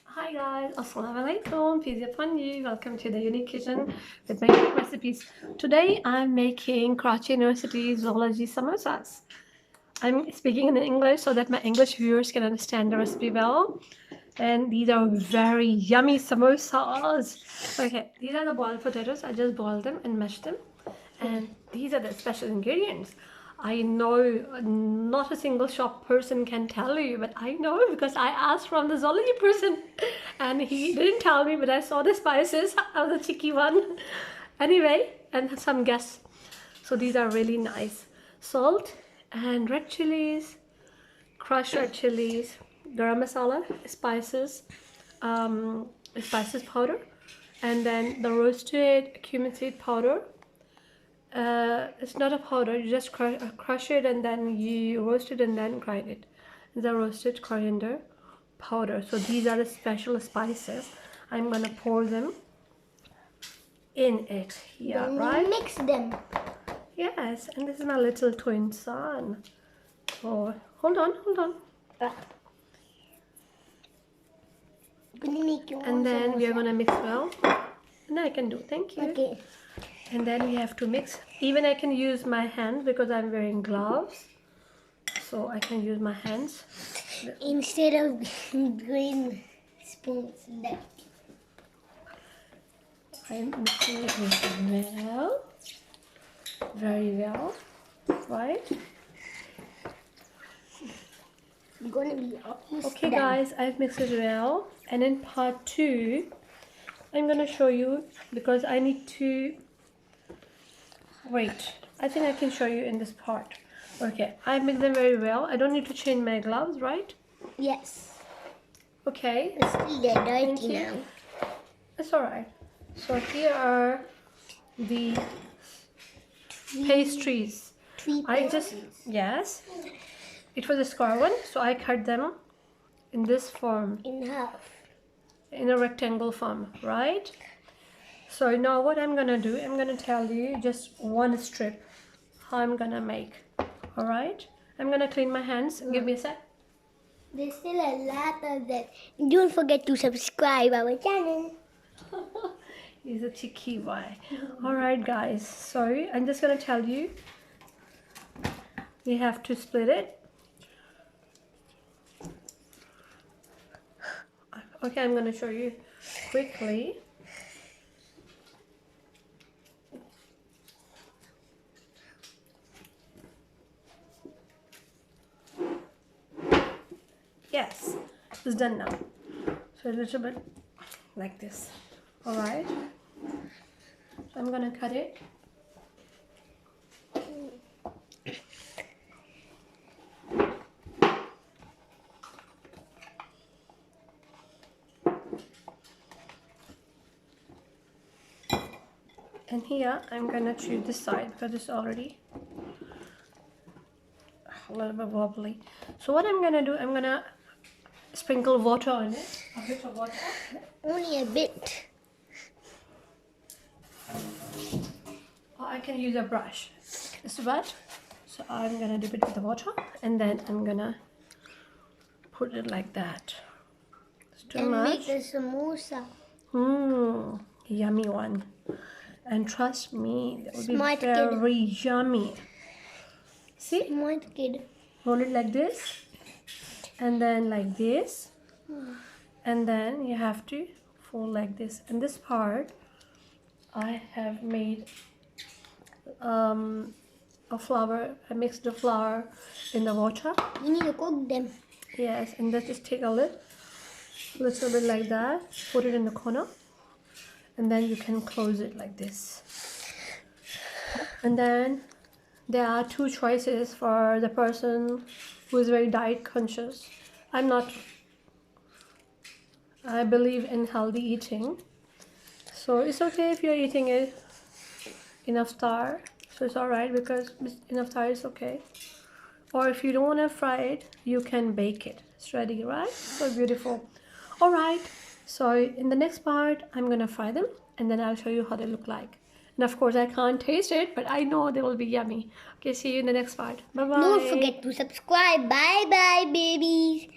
Hi guys, Assalamualaikum, peace be upon you. Welcome to the Unique Kitchen with my unique recipes. Today I'm making Karachi University Zoology Samosas. I'm speaking in English so that my English viewers can understand the recipe well. And these are very yummy samosas. Okay, these are the boiled potatoes. I just boiled them and mashed them. And these are the special ingredients. I know not a single shop person can tell you, but I know because I asked from the zoology person and he didn't tell me, but I saw the spices. I was a cheeky one. Anyway, and some guess. So these are really nice. Salt and red chilies, crushed red chilies, garam masala, spices powder, and then the roasted cuminseed powder. It's not a powder, you just crush it and then you roast it and then grind it. The roasted coriander powder. So these are the special spices. I'm gonna pour them in it. Yeah, right? Mix them. Yes, and this is my little twin son. Oh, hold on. And then we are gonna mix well. And I can do. Thank you. Okay. And then we have to mix. Even I can use my hands because I'm wearing gloves. So I can use my hands. Instead of green spoons. I'm mixing it well. Very well. Right? It's gonna be almost Okay done. guys, I've mixed it well. And in part 2, I'm gonna show you because I need to wait. I think I can show you in this part. Okay, I mixed them very well. I don't need to change my gloves, right? Yes. Okay. It's still Thank dirty you. now. It's alright. So here are the pastries. Yes. It was a square one, so I cut them in this form, In half. in a rectangle form, right? So now what I'm gonna do, I'm gonna tell you just one strip how I'm gonna make. Alright? I'm gonna clean my hands. Give me a sec. There's still a lot of that. Don't forget to subscribe our channel. He's a cheeky boy. Alright guys, so I'm just gonna tell you, we have to split it. Okay, I'm gonna show you quickly. Yes, it's done now. So a little bit like this. Alright. So I'm gonna cut it. And here I'm gonna choose this side because it's already a little bit wobbly. So what I'm gonna do, I'm gonna sprinkle water on it. A bit of water. Only a bit. Or I can use a brush. It's wet. So I'm gonna dip it with the water and then I'm gonna put it like that. It's too And much. make the samosa. Yummy one. And trust me, that will be Smart kid. very yummy. See? Smart kid. Hold it like this. And then like this. And then you have to fold like this. And this part, I have made a flour. I mixed the flour in the water. You need to cook them. Yes, and then just take a little bit like that. Put it in the corner. And then you can close it like this. And then there are two choices for the person who is very diet conscious. I'm not. I believe in healthy eating. So it's okay if you're eating it enough flour. So it's alright because enough flour is okay. Or if you don't want to fry it, you can bake it. It's ready, right? So beautiful. Alright. So in the next part, I'm gonna fry them and then I'll show you how they look like. And of course, I can't taste it, but I know they will be yummy. Okay, see you in the next part. Bye bye. Don't forget to subscribe. Bye bye, babies.